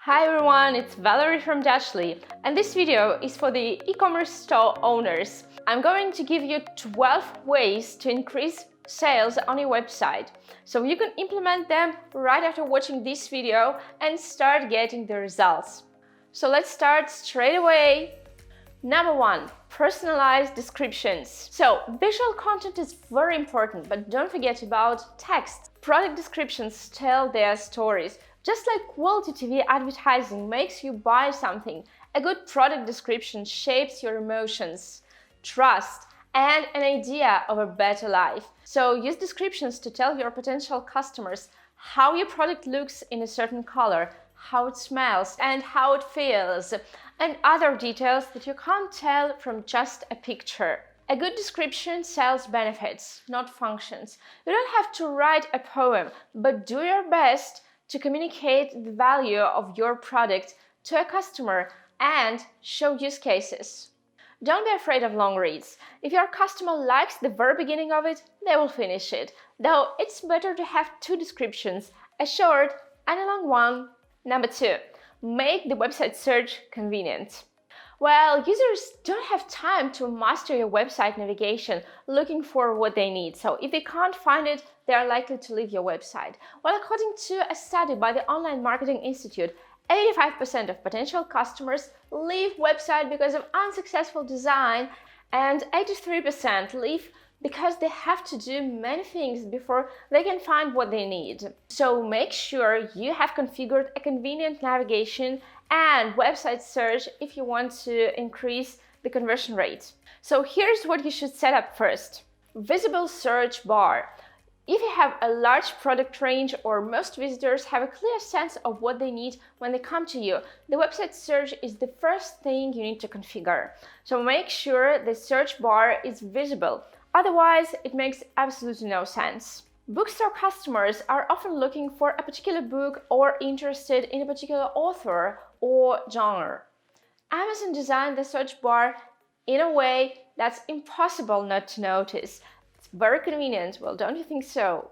Hi everyone, it's Valerie from Dutchly, and this video is for the e-commerce store owners. I'm going to give you 12 ways to increase sales on your website, so you can implement them right after watching this video and start getting the results. So let's start straight away. Number 1, personalized descriptions. So visual content is very important, but don't forget about text. Product descriptions tell their stories. Just like quality TV advertising makes you buy something, a good product description shapes your emotions, trust, and an idea of a better life. So use descriptions to tell your potential customers how your product looks in a certain color, how it smells, and how it feels, and other details that you can't tell from just a picture. A good description sells benefits, not functions. You don't have to write a poem, but do your best to communicate the value of your product to a customer and show use cases. Don't be afraid of long reads. If your customer likes the very beginning of it, they will finish it. Though it's better to have two descriptions, a short and a long one. Number 2, make the website search convenient. Well, users don't have time to master your website navigation looking for what they need. So if they can't find it, they are likely to leave your website. Well, according to a study by the Online Marketing Institute, 85% of potential customers leave website because of unsuccessful design, and 83% leave because they have to do many things before they can find what they need. So make sure you have configured a convenient navigation and website search if you want to increase the conversion rate. So here's what you should set up first. Visible search bar. If you have a large product range or most visitors have a clear sense of what they need when they come to you, the website search is the first thing you need to configure. So make sure the search bar is visible. Otherwise, it makes absolutely no sense. Bookstore customers are often looking for a particular book or interested in a particular author or genre. Amazon designed the search bar in a way that's impossible not to notice. It's very convenient, well, don't you think so?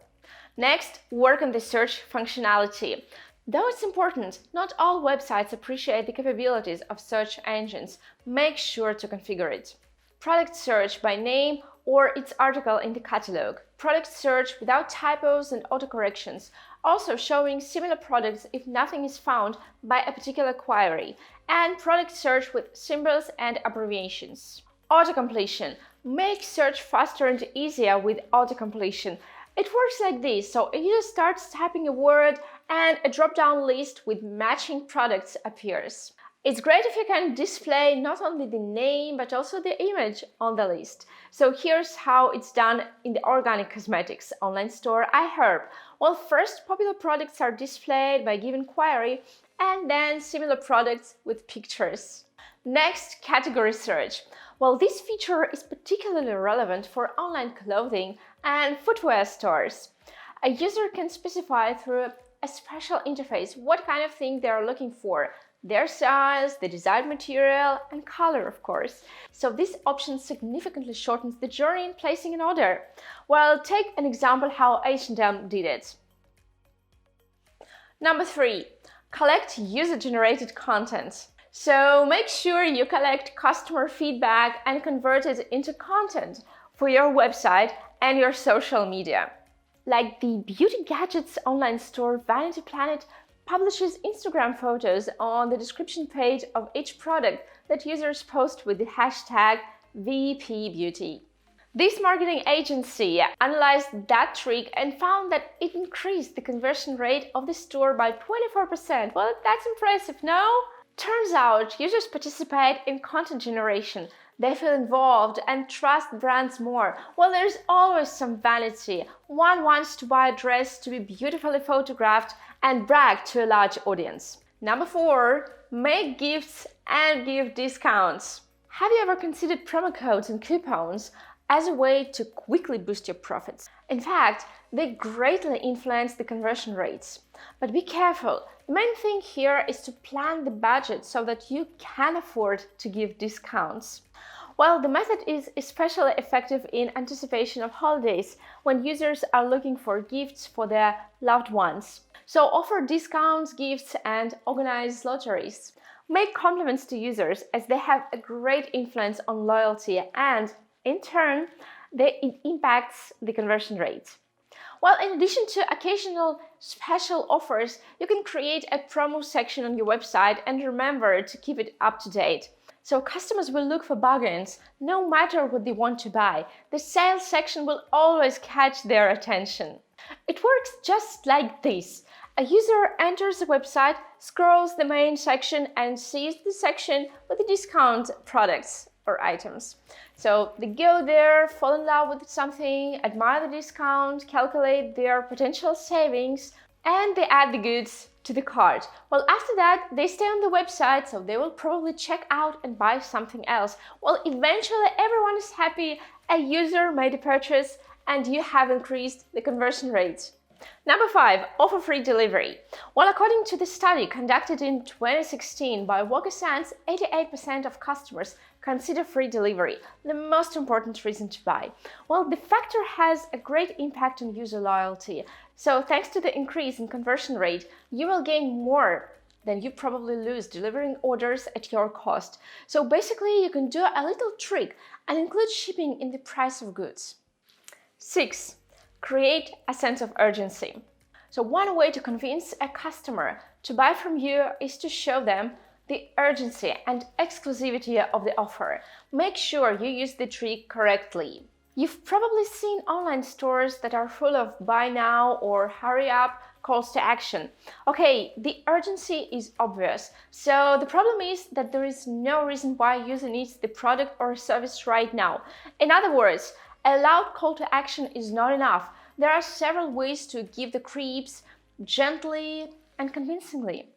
Next, work on the search functionality. Though it's important, not all websites appreciate the capabilities of search engines. Make sure to configure it. Product search by name or its article in the catalog. Product search without typos and autocorrections, also showing similar products if nothing is found by a particular query. And product search with symbols and abbreviations. Autocompletion. Make search faster and easier with autocompletion. It works like this, so a user starts typing a word and a drop-down list with matching products appears. It's great if you can display not only the name but also the image on the list. So here's how it's done in the organic cosmetics online store iHerb. Well, first popular products are displayed by given query and then similar products with pictures. Next, category search. Well, this feature is particularly relevant for online clothing and footwear stores. A user can specify through a special interface what kind of thing they are looking for. Their size, the desired material, and color, of course. So this option significantly shortens the journey in placing an order. Well, take an example how H&M did it. Number 3, collect user-generated content. So make sure you collect customer feedback and convert it into content for your website and your social media. Like the beauty gadgets online store Vanity Planet publishes Instagram photos on the description page of each product that users post with the hashtag VPBeauty. This marketing agency analyzed that trick and found that it increased the conversion rate of the store by 24%. Well, that's impressive, no? Turns out users participate in content generation. They feel involved and trust brands more. Well, there's always some vanity. One wants to buy a dress to be beautifully photographed and brag to a large audience. Number 4, make gifts and give discounts. Have you ever considered promo codes and coupons as a way to quickly boost your profits? In fact, they greatly influence the conversion rates. But be careful. The main thing here is to plan the budget so that you can afford to give discounts. Well, the method is especially effective in anticipation of holidays when users are looking for gifts for their loved ones. So offer discounts, gifts, and organize lotteries. Make compliments to users as they have a great influence on loyalty and, in turn, it impacts the conversion rate. Well, in addition to occasional special offers, you can create a promo section on your website and remember to keep it up to date. So customers will look for bargains no matter what they want to buy. The sales section will always catch their attention. It works just like this. A user enters the website, scrolls the main section and sees the section with the discount products or items. So they go there, fall in love with something, admire the discount, calculate their potential savings, and they add the goods to the cart. Well, after that, they stay on the website, so they will probably check out and buy something else. Well, eventually everyone is happy, a user made a purchase, and you have increased the conversion rate. Number 5, offer free delivery. Well, according to the study conducted in 2016 by WalkerSense, 88% of customers consider free delivery the most important reason to buy. Well, the factor has a great impact on user loyalty. So thanks to the increase in conversion rate, you will gain more than you probably lose delivering orders at your cost. So basically, you can do a little trick and include shipping in the price of goods. 6. Create a sense of urgency. So one way to convince a customer to buy from you is to show them the urgency and exclusivity of the offer. Make sure you use the trick correctly. You've probably seen online stores that are full of buy now or hurry up calls to action. Okay, the urgency is obvious. So the problem is that there is no reason why a user needs the product or service right now. In other words, a loud call to action is not enough. There are several ways to give the creeps gently and convincingly.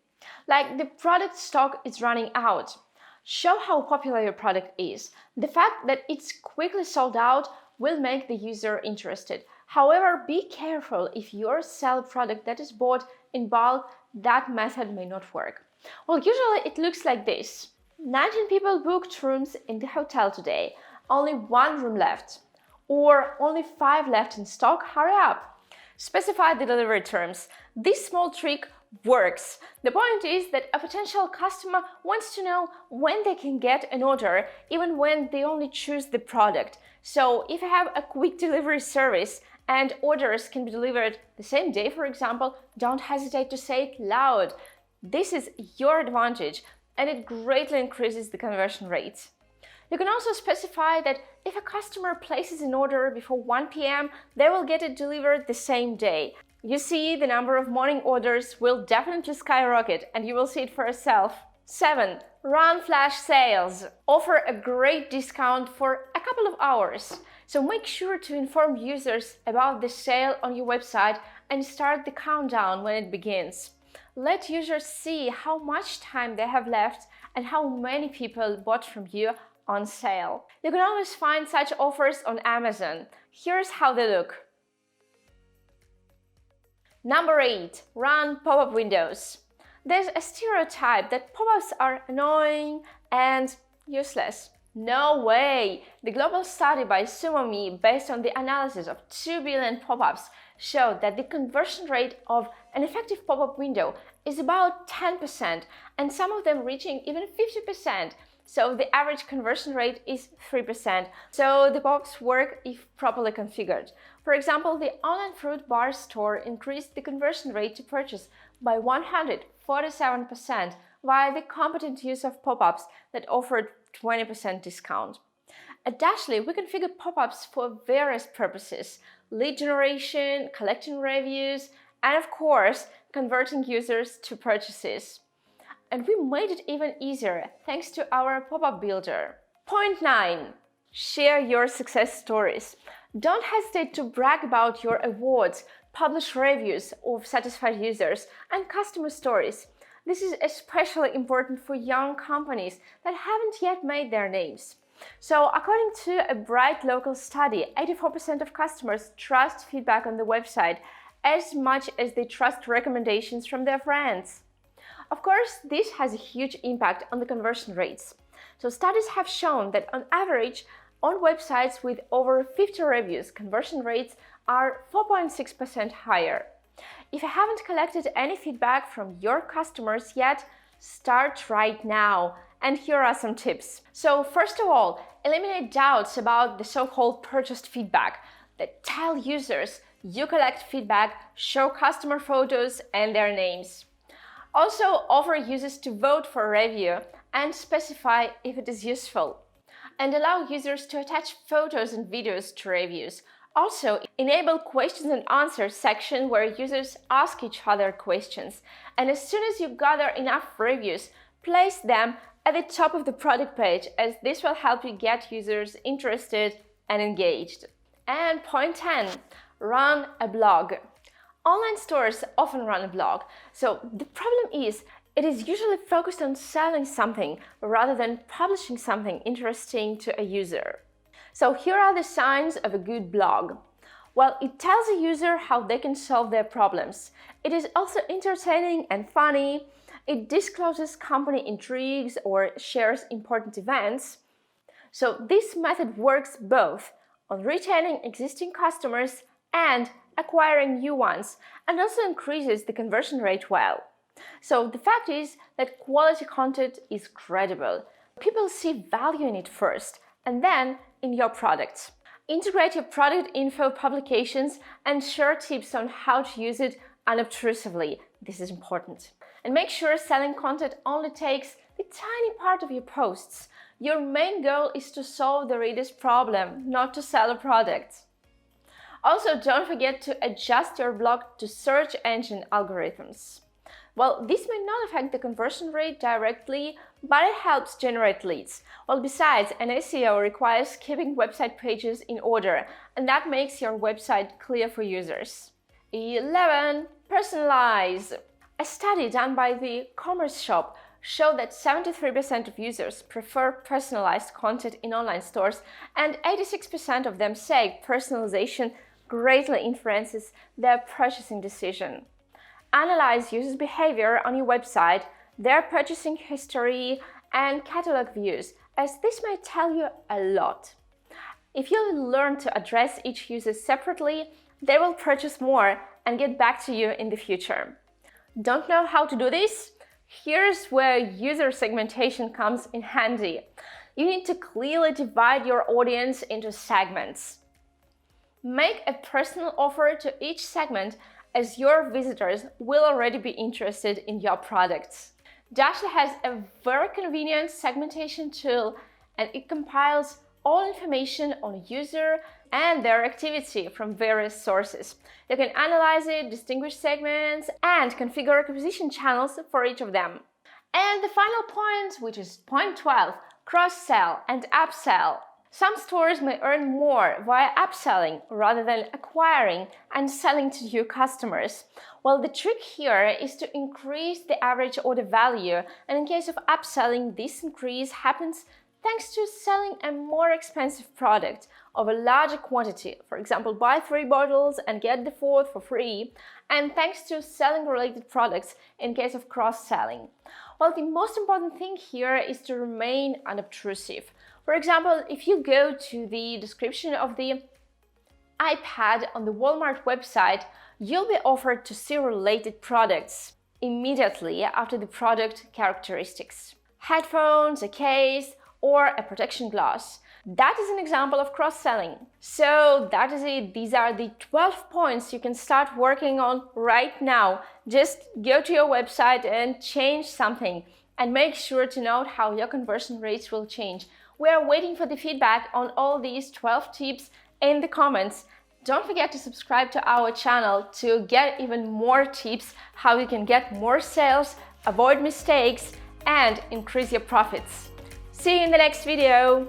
Like the product stock is running out. Show how popular your product is. The fact that it's quickly sold out will make the user interested. However, be careful if you sell a product that is bought in bulk, that method may not work. Well, usually it looks like this. 19 people booked rooms in the hotel today. Only 1 room left. Or only 5 left in stock, hurry up. Specify the delivery terms. This small trick works. The point is that a potential customer wants to know when they can get an order, even when they only choose the product. So if you have a quick delivery service and orders can be delivered the same day, for example, don't hesitate to say it loud. This is your advantage and it greatly increases the conversion rate. You can also specify that if a customer places an order before 1 p.m., they will get it delivered the same day. You see, the number of morning orders will definitely skyrocket and you will see it for yourself. 7. Run flash sales. Offer a great discount for a couple of hours. So make sure to inform users about the sale on your website and start the countdown when it begins. Let users see how much time they have left and how many people bought from you on sale. You can always find such offers on Amazon. Here's how they look. Number 8. Run pop-up windows. There's a stereotype that pop-ups are annoying and useless. No way! The global study by SumoMe, based on the analysis of 2 billion pop-ups, showed that the conversion rate of an effective pop-up window is about 10%, and some of them reaching even 50%. So the average conversion rate is 3%. So the pop-ups work if properly configured. For example, the online fruit bar store increased the conversion rate to purchase by 147% via the competent use of pop-ups that offered 20% discount. At Dashly, we configure pop-ups for various purposes: lead generation, collecting reviews, and of course, converting users to purchases. And we made it even easier thanks to our pop-up builder. Point 9. Share your success stories. Don't hesitate to brag about your awards, publish reviews of satisfied users, and customer stories. This is especially important for young companies that haven't yet made their names. So, according to a Bright local study, 84% of customers trust feedback on the website as much as they trust recommendations from their friends. Of course, this has a huge impact on the conversion rates. So studies have shown that on average, on websites with over 50 reviews, conversion rates are 4.6% higher. If you haven't collected any feedback from your customers yet, start right now. And here are some tips. So first of all, eliminate doubts about the so-called purchased feedback. Tell users you collect feedback, show customer photos and their names. Also, offer users to vote for a review and specify if it is useful. And allow users to attach photos and videos to reviews. Also, enable questions and answers section where users ask each other questions. And as soon as you gather enough reviews, place them at the top of the product page, as this will help you get users interested and engaged. And point 10, run a blog. Online stores often run a blog, so the problem is it is usually focused on selling something rather than publishing something interesting to a user. So here are the signs of a good blog. Well, it tells a user how they can solve their problems. It is also entertaining and funny. It discloses company intrigues or shares important events. So this method works both on retaining existing customers and acquiring new ones, and also increases the conversion rate well. So the fact is that quality content is credible. People see value in it first, and then in your products. Integrate your product info publications and share tips on how to use it unobtrusively. This is important. And make sure selling content only takes the tiny part of your posts. Your main goal is to solve the reader's problem, not to sell a product. Also, don't forget to adjust your blog to search engine algorithms. Well, this may not affect the conversion rate directly, but it helps generate leads. Well, besides, an SEO requires keeping website pages in order, and that makes your website clear for users. 11. Personalize. A study done by the Ecommerce shop showed that 73% of users prefer personalized content in online stores, and 86% of them say personalization greatly influences their purchasing decision. Analyze users' behavior on your website, their purchasing history, and catalog views, as this may tell you a lot. If you learn to address each user separately, they will purchase more and get back to you in the future. Don't know how to do this? Here's where user segmentation comes in handy. You need to clearly divide your audience into segments. Make a personal offer to each segment, as your visitors will already be interested in your products. Dashly has a very convenient segmentation tool, and it compiles all information on a user and their activity from various sources. You can analyze it, distinguish segments, and configure acquisition channels for each of them. And the final point, which is point 12, cross-sell and upsell. Some stores may earn more via upselling rather than acquiring and selling to new customers. Well, the trick here is to increase the average order value, and in case of upselling, this increase happens thanks to selling a more expensive product of a larger quantity. For example, buy 3 bottles and get the 4th for free, and thanks to selling related products in case of cross-selling. Well, the most important thing here is to remain unobtrusive. For example, if you go to the description of the iPad on the Walmart website, you'll be offered to see related products immediately after the product characteristics. Headphones, a case, or a protection glass. That is an example of cross-selling. So that is it. These are the 12 points you can start working on right now. Just go to your website and change something, and make sure to note how your conversion rates will change. We are waiting for the feedback on all these 12 tips in the comments. Don't forget to subscribe to our channel to get even more tips how you can get more sales, avoid mistakes, and increase your profits. See you in the next video!